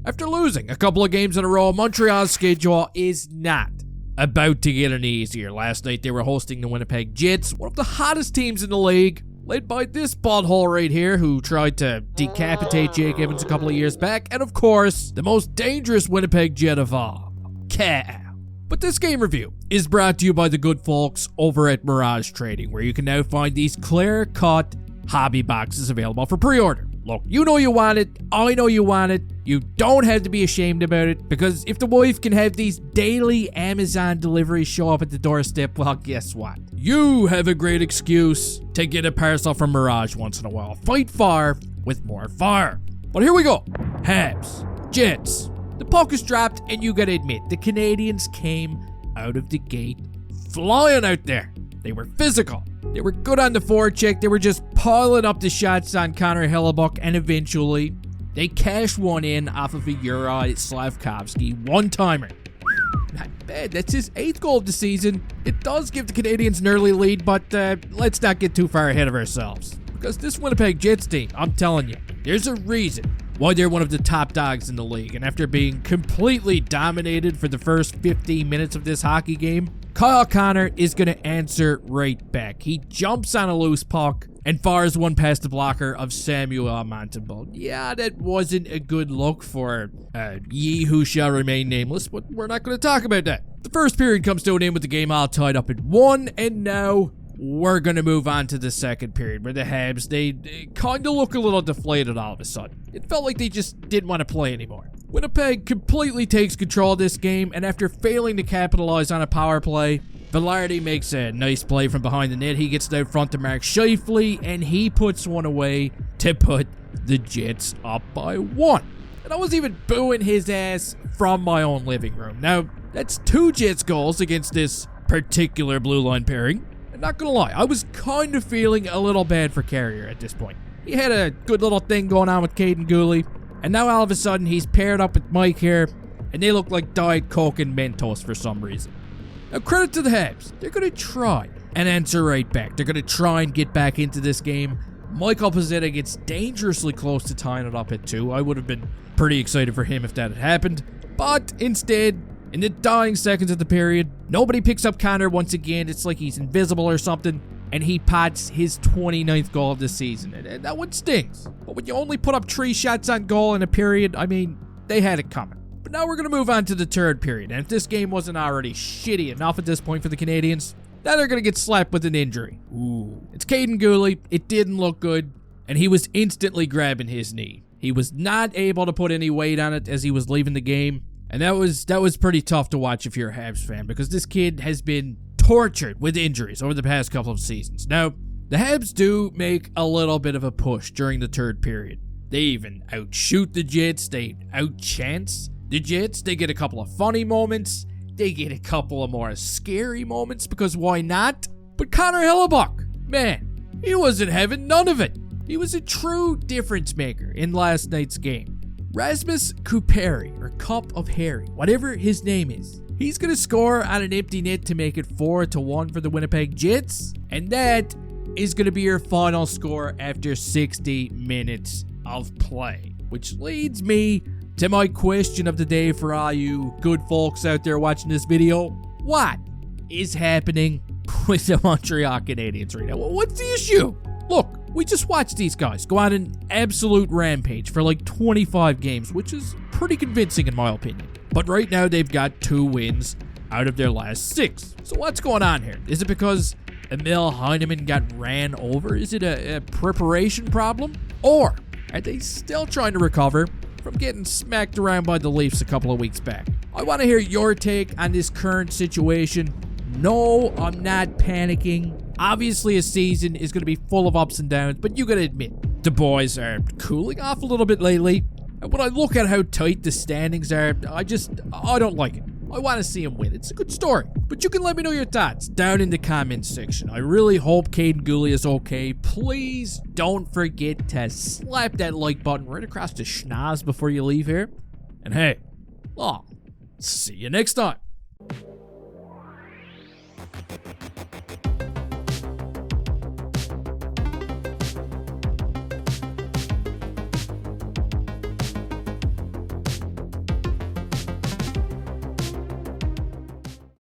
After losing a couple of games in a row, Montreal's schedule is not about to get any easier. Last night they were hosting the Winnipeg Jets, one of the hottest teams in the league, led by this butthole right here who tried to decapitate Jake Evans a couple of years back, and of course, the most dangerous Winnipeg Jet of all, Cal. But this game review is brought to you by the good folks over at Miraj Trading, where you can now find these clear-cut hobby boxes available for pre-order. Look, you know you want it, I know you want it, you don't have to be ashamed about it, because if the wife can have these daily Amazon deliveries show up at the doorstep, well, guess what? You have a great excuse to get a parcel from Miraj once in a while. Fight fire with more fire. But here we go. Habs, Jets. The puck is dropped, and you gotta admit, the Canadiens came out of the gate flying out there. They were physical. They were good on the forecheck. They were just piling up the shots on Connor Hellebuyck, and eventually they cashed one in off of a Juraj Slafkovsky one-timer. Not bad. That's his 8th goal of the season. It does give the Canadiens an early lead, but let's not get too far ahead of ourselves. Because this Winnipeg Jets team, I'm telling you, there's a reason why they're one of the top dogs in the league. And after being completely dominated for the first 15 minutes of this hockey game, Kyle Connor is going to answer right back. He jumps on a loose puck and fires one past the blocker of Samuel Montembeault. Yeah, that wasn't a good look for ye who shall remain nameless, but we're not going to talk about that. The first period comes to an end with the game all tied up at 1, and now we're going to move on to the second period, where the Habs, they kind of look a little deflated all of a sudden. It felt like they just didn't want to play anymore. Winnipeg completely takes control of this game, and after failing to capitalize on a power play, Velarde makes a nice play from behind the net. He gets out front to Mark Scheifele, and he puts one away to put the Jets up by 1. And I was even booing his ass from my own living room. Now, that's 2 Jets goals against this particular blue line pairing. And not gonna lie, I was kind of feeling a little bad for Carrier at this point. He had a good little thing going on with Caden Gooley, and now all of a sudden he's paired up with Mike here, and they look like Diet Coke and Mentos for some reason. Now, credit to the Habs. They're going to try and answer right back. They're going to try and get back into this game. Michael Pezzetta gets dangerously close to tying it up at 2. I would have been pretty excited for him if that had happened. But instead, in the dying seconds of the period, nobody picks up Connor once again. It's like he's invisible or something. And he pots his 29th goal of the season. And that one stings. But when you only put up 3 shots on goal in a period, I mean, they had it coming. But now we're going to move on to the third period. And if this game wasn't already shitty enough at this point for the Canadiens, now they're going to get slapped with an injury. Ooh. It's Caden Gooley. It didn't look good. And he was instantly grabbing his knee. He was not able to put any weight on it as he was leaving the game. And that was pretty tough to watch if you're a Habs fan, because this kid has been tortured with injuries over the past couple of seasons. Now, the Habs do make a little bit of a push during the third period. They even outshoot the Jets. They outchance the Jets. They get a couple of funny moments. They get a couple of more scary moments, because why not? But Connor Hellebuyck, man, he wasn't having none of it. He was a true difference maker in last night's game. Rasmus Kupari, or Cup of Harry, whatever his name is, he's going to score on an empty net to make it 4-1 for the Winnipeg Jets, and that is going to be your final score after 60 minutes of play. Which leads me to my question of the day for all you good folks out there watching this video. What is happening with the Montreal Canadiens right now? What's the issue? Look, we just watched these guys go on an absolute rampage for like 25 games, which is pretty convincing in my opinion. But right now they've got 2 wins out of their last 6. So what's going on here? Is it because Emil Heineman got ran over? Is it a preparation problem? Or are they still trying to recover from getting smacked around by the Leafs a couple of weeks back? I want to hear your take on this current situation. No, I'm not panicking. Obviously, a season is going to be full of ups and downs, but you got to admit, the boys are cooling off a little bit lately. And when I look at how tight the standings are, I don't like it. I want to see them win. It's a good story. But you can let me know your thoughts down in the comments section. I really hope Caden Gooley is okay. Please don't forget to slap that like button right across the schnoz before you leave here. And hey, see you next time.